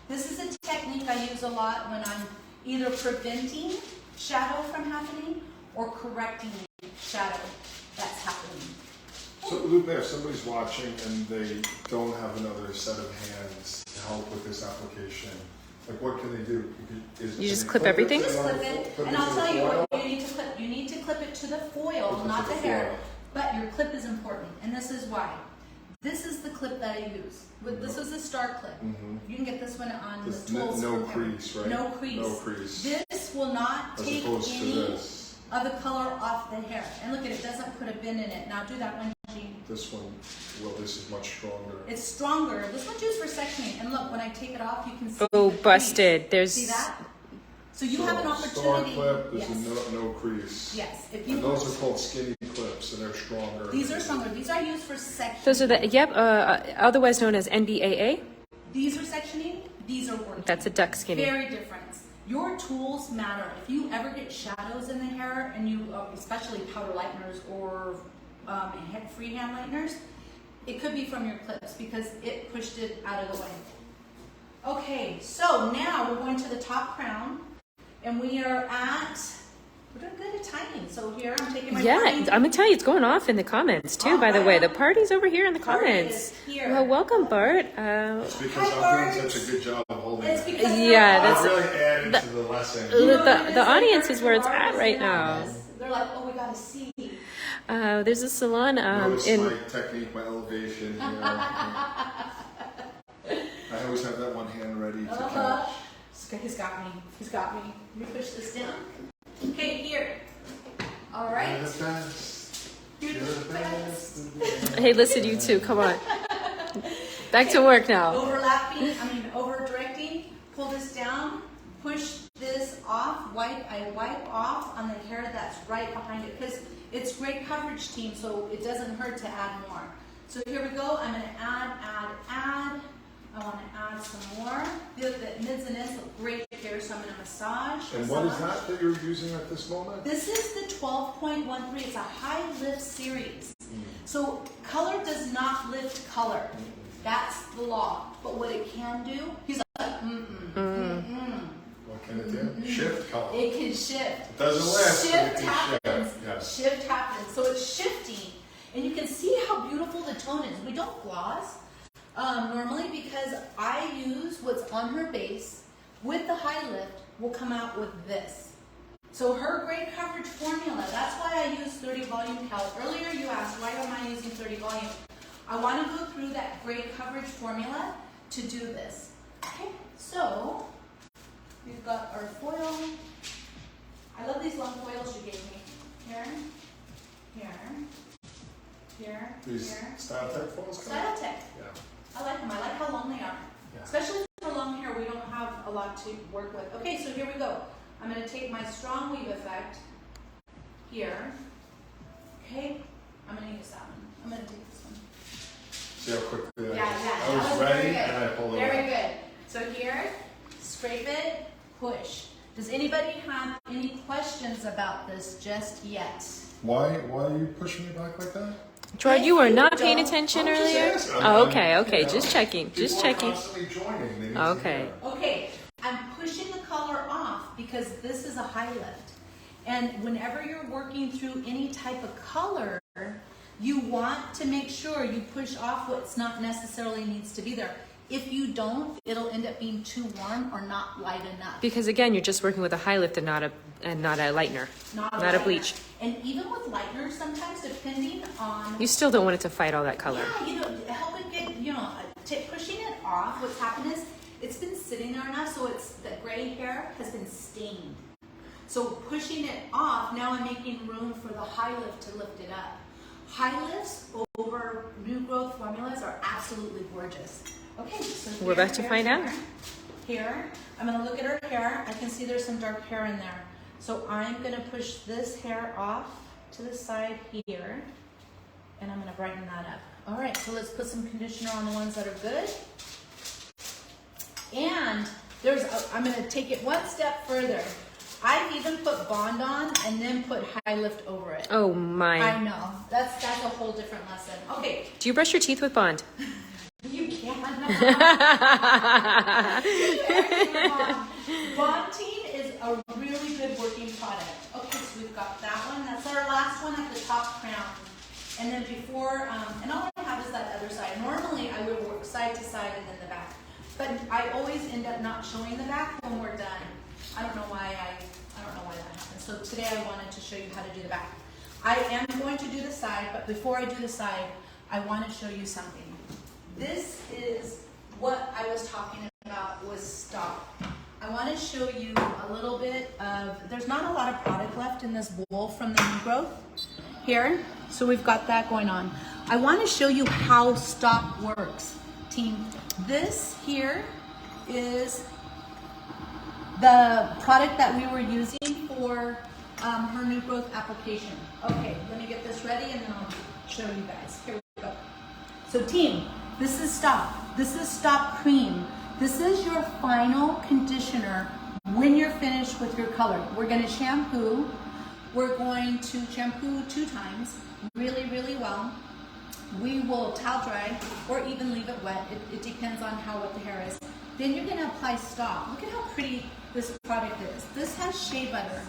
This is a technique I use a lot when I'm either preventing shadow from happening or correcting shadow that's happening. So, Lupe, if somebody's watching and they don't have another set of hands to help with this application, like what can they do? You just clip everything? Just clip it, and I'll tell you what you need to clip. You need to clip it to the foil, not the hair. But your clip is important, and this is why. This is the clip that I use. This is a star clip. You can get this one on the tools. No crease, right? No crease. No crease. This will not take any of the color off the hair. And look at it, doesn't put a bend in it. Now do that one, Jean. This one, well, this is much stronger. It's stronger. This one's used for sectioning. And look, when I take it off, you can see. Oh, busted. There's... See that? So you have an opportunity. Star clip, this is no crease. Yes. And those are called skinny clips, and they're stronger. These are stronger. These are used for sectioning. Those are the, otherwise known as NBAA. These are sectioning. These are working. That's a duck skinny. Very different. Your tools matter. If you ever get shadows in the hair, and you, especially powder lighteners or freehand lighteners, it could be from your clips because it pushed it out of the way. Okay, so now we're going to the top crown, and we're doing good at timing. So here I'm taking my I'm gonna tell you, it's going off in the comments too. By the way, the party's over here in the comments. Well, welcome, Bart. It's because I'm doing such a good job of holding it. That's really added to the lesson. The audience is where it's at right now. They're like, oh, we gotta see. There's a salon Notice in. my technique, my elevation. You know. I always have that one hand ready to catch. He's got me. He's got me. Let me push this down. Okay, here. All right. You're the best. You're the best. Hey, listen, you two, come on. Back to work now. Over directing. Pull this down. Push this off. I wipe off on the hair that's right behind it because it's great coverage, team. So it doesn't hurt to add more. So here we go. I'm going to add. I want to add some more. The mids and ends look great here, so I'm going to massage. And what is that you're using at this moment? This is the 12.13. It's a high lift series. So color does not lift color. That's the law. But what it can do, he's like, What can it do? Shift color. It can shift. It doesn't last, Shift but it can happens. shift. Yes. Shift happens. So it's shifting. And you can see how beautiful the tone is. We don't gloss. Normally because I use what's on her base with the high lift will come out with this. So her great coverage formula, that's why I use 30 volume cal. Earlier you asked, why am I using 30 volume? I want to go through that gray coverage formula to do this. Okay, so we've got our foil. I love these long foils you gave me. Here, here, here, These here. Stylotech foils? Stylotech. Yeah. I like them. I like how long they are. Yeah. Especially for long hair, we don't have a lot to work with. Okay, so here we go. I'm going to take my strong weave effect here. Okay, I'm going to use that one. I'm going to take this one. See how quickly Yeah. I That was very ready good. and I pulled it Very out. good. So here, scrape it, push. Does anybody have any questions about this just yet? Why are you pushing it back like that? Gerard, you were not paying attention I'm just earlier? asking. Oh, okay, I'm- okay, you know, just checking, just people are checking. constantly joining. They need to Okay. hear. Okay, I'm pushing the color off because this is a high lift. And whenever you're working through any type of color, you want to make sure you push off what's not necessarily needs to be there. If you don't, it'll end up being too warm or not light enough. Because again, you're just working with a high lift and not a lightener, not a lightener. bleach. And even with lighteners, sometimes depending on You still don't want it to fight all that color. yeah, you know, help it get, you know, pushing it off. What's happened is it's been sitting there enough, so it's the gray hair has been stained. So pushing it off, now I'm making room for the high lift to lift it up. High lifts over new growth formulas are absolutely gorgeous. Okay, so We're about to find out. Here, I'm gonna look at her hair. I can see there's some dark hair in there. So I'm gonna push this hair off to the side here, and I'm gonna brighten that up. All right, so let's put some conditioner on the ones that are good. And I'm gonna take it one step further. I've even put Bond on and then put high lift over it. Oh I my. know, that's a whole different lesson. Okay, Do you brush your teeth with Bond? you can. Bonding is a really good working product. Okay, so we've got that one. That's our last one at the top crown. And then before, and all I have is that other side. Normally I would work side to side and then the back. But I always end up not showing the back when we're done. I don't know why that happens. So today I wanted to show you how to do the back. I am going to do the side, but before I do the side, I want to show you something. This is what I was talking about was stop. I want to show you a little bit of, there's not a lot of product left in this bowl from the new growth here. So we've got that going on. I want to show you how stop works, team. This here is the product that we were using for her new growth application. Okay, let me get this ready and then I'll show you guys. Here we go. So team, this is Stop. This is Stop Cream. This is your final conditioner when you're finished with your color. We're going to shampoo. We're going to shampoo 2 times really, really well. We will towel dry or even leave it wet. It depends on how wet the hair is. Then you're going to apply Stop. Look at how pretty this product is. This has shea butter.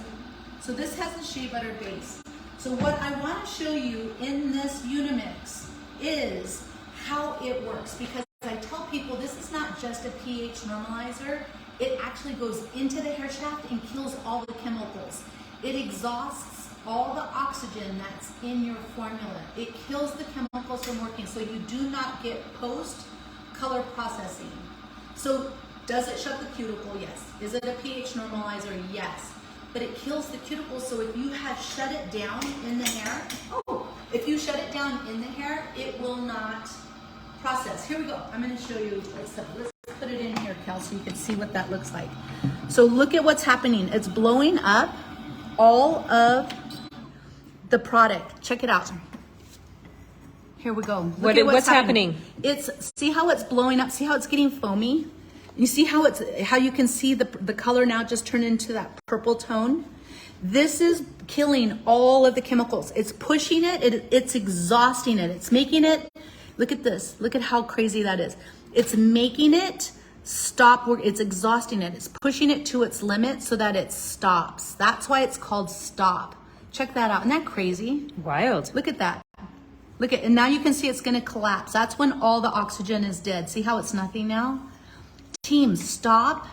So this has a shea butter base. So what I want to show you in this Unimix is how it works, because I tell people this is not just a pH normalizer. It actually goes into the hair shaft and kills all the chemicals. It exhausts all the oxygen that's in your formula. It kills the chemicals from working, so you do not get post-color processing. So does it shut the cuticle? Yes. Is it a pH normalizer? Yes. But it kills the cuticle, so if you have shut it down in the hair, if you shut it down in the hair, it will not process. Here we go. I'm going to show you. Let's put it in here, Kel, so you can see what that looks like. So look at what's happening. It's blowing up all of the product. Check it out. Here we go. Look at What's happening? See how it's blowing up? See how it's getting foamy? You see how you can see the color now just turn into that purple tone? This is killing all of the chemicals. It's pushing it, it's exhausting it. It's making it, look at this. Look at how crazy that is. It's making it stop work. It's exhausting it. It's pushing it to its limit so that it stops. That's why it's called Stop. Check that out. Isn't that crazy? Wild. Look at that. Look at, and now you can see it's going to collapse. That's when all the oxygen is dead. See how it's nothing now? Team, Stop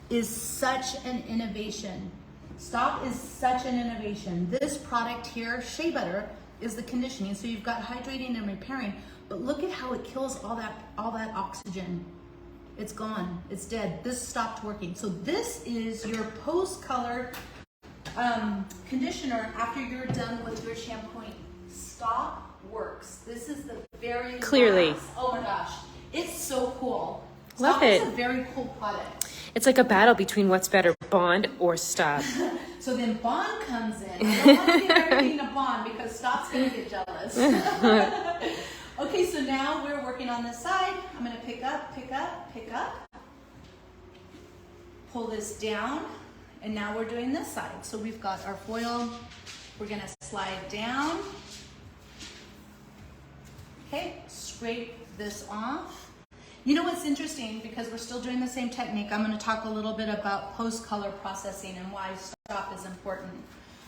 is such an innovation. Stop is such an innovation. This product here, shea butter, is the conditioning. So you've got hydrating and repairing, but look at how it kills all that oxygen. It's gone, it's dead. This stopped working. So this is your post-color conditioner after you're done with your shampooing. Stop works. This is the very Clearly. last. Oh my gosh, it's so cool. Love Stop it. is a very cool product. It's like a battle between what's better, Bond or Stop. So then Bond comes in. I don't want to give everything to Bond because Stop's going to get jealous. Okay, so now we're working on this side. I'm going to pick up, pick up, pick up. Pull this down. And now we're doing this side. So we've got our foil. We're going to slide down. Okay, scrape this off. You know what's interesting, because we're still doing the same technique, I'm going to talk a little bit about post-color processing and why Stop is important.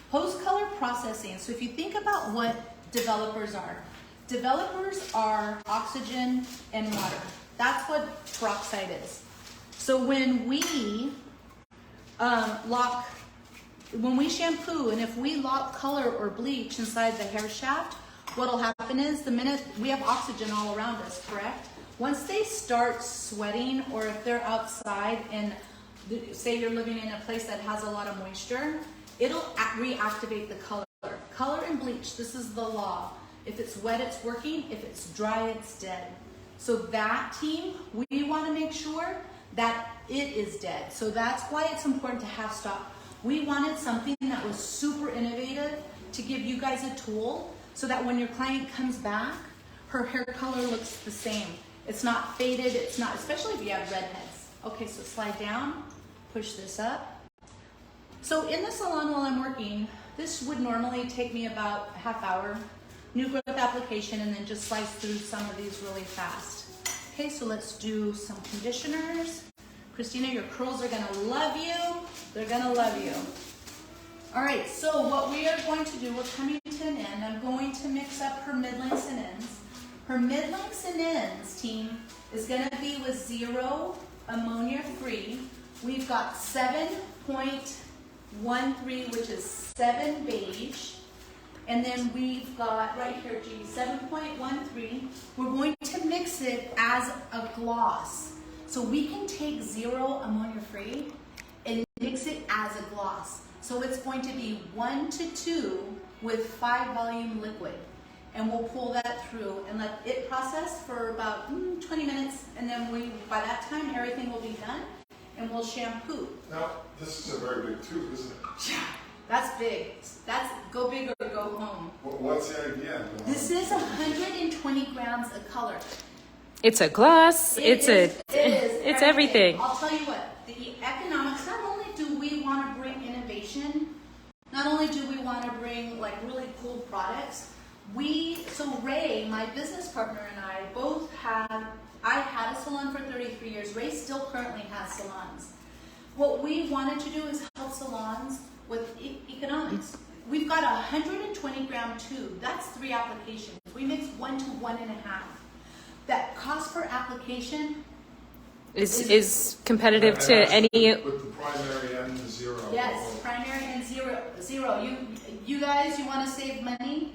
Post-color processing, so if you think about what developers are oxygen and water. That's what peroxide is. So when we when we shampoo, and if we lock color or bleach inside the hair shaft, what'll happen is the minute we have oxygen all around us, correct? Once they start sweating, or if they're outside and say you're living in a place that has a lot of moisture, it'll reactivate the color. Color and bleach, this is the law. If it's wet, it's working. If it's dry, it's dead. So that team, we want to make sure that it is dead. So that's why it's important to have Stop. We wanted something that was super innovative to give you guys a tool so that when your client comes back, her hair color looks the same. It's not faded, it's not, especially if you have redheads. Okay, so slide down, push this up. So in the salon while I'm working, this would normally take me about a half hour, new growth application, and then just slice through some of these really fast. Okay, so let's do some conditioners. Christina, your curls are gonna love you. They're gonna love you. All right, so what we are going to do, we're coming to an end. I'm going to mix up her mid-lengths and ends. Her mid-lengths and ends, team, is gonna be with 0 ammonia-free. We've got 7.13, which is 7 beige. And then we've got right here, G, 7.13. We're going to mix it as a gloss. So we can take 0 ammonia-free and mix it as a gloss. So it's going to be 1 to 2 with 5 volume liquid. And we'll pull that through and let it process for about 20 minutes. And then by that time, everything will be done and we'll shampoo. Now, this is a very big tube, isn't it? Yeah, that's big. That's go big or go home. What's the idea? This is 120 grams of color. It's a gloss. It's It's everything. I'll tell you what, the economics, not only do we want to bring innovation, not only do we want to bring like really cool products, so Ray, my business partner, and I both I had a salon for 33 years. Ray still currently has salons. What we wanted to do is help salons with economics. We've got a 120 gram tube. That's 3 applications. We mix 1 to 1.5. That cost per application is competitive to any. With the primary and the 0. Yes, primary and zero. You guys, you want to save money?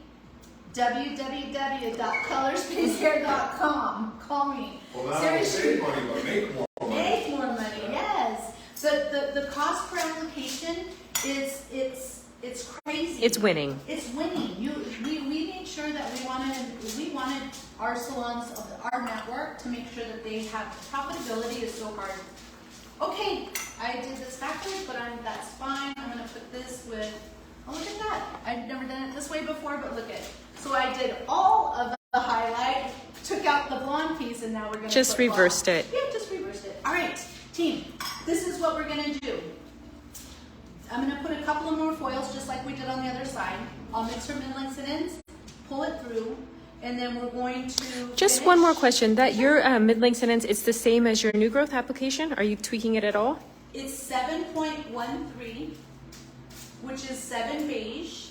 www.colorspacehair.com. Call me. Well, not only save money, but make more money. Make more money, yes. So the cost per application is it's crazy. It's winning. It's winning. We made sure that we wanted our salons of our network to make sure that they have profitability is so hard. Okay, I did this backwards, but that's fine. I'm gonna put this with. Oh, look at that! I've never done it this way before, but look at. So I did all of the highlight, took out the blonde piece, and now we're gonna Just reversed it. Yeah, just reversed it. All right, team. This is what we're gonna do. I'm gonna put a couple of more foils, just like we did on the other side. I'll mix her mid-lengths and ends, pull it through, and then we're going to Just one more question. That your mid-lengths and ends, it's the same as your new growth application? Are you tweaking it at all? It's 7.13, which is 7 beige,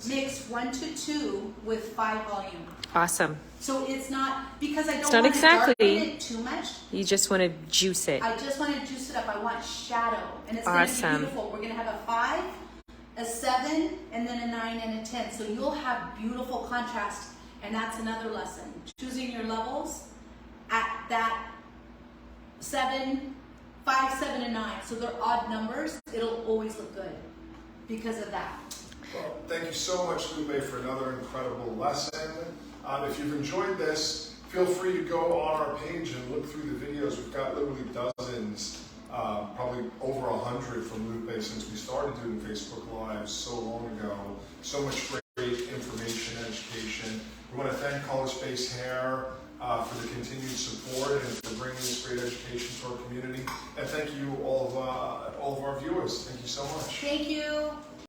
mixed 1 to 2 with 5 volume. Awesome. So it's not, because I don't not want to darken exactly. it too much. You just want to juice it. I just want to juice it up. I want shadow, and it's Awesome. going to be beautiful. We're going to have a 5 a 7, and then a 9 and a 10. So you'll have beautiful contrast, and that's another lesson. Choosing your levels at that 7, 5, 7, and 9. So they're odd numbers. It'll always look good because of that. Well, thank you so much, Lupe, for another incredible lesson. If you've enjoyed this, feel free to go on our page and look through the videos. We've got literally dozens, probably over 100 from Lupe since we started doing Facebook Lives so long ago. So much great information, education. We want to thank Color Space Hair for the continued support and for bringing this great education to our community. And thank you all of our viewers. Thank you so much. Thank you.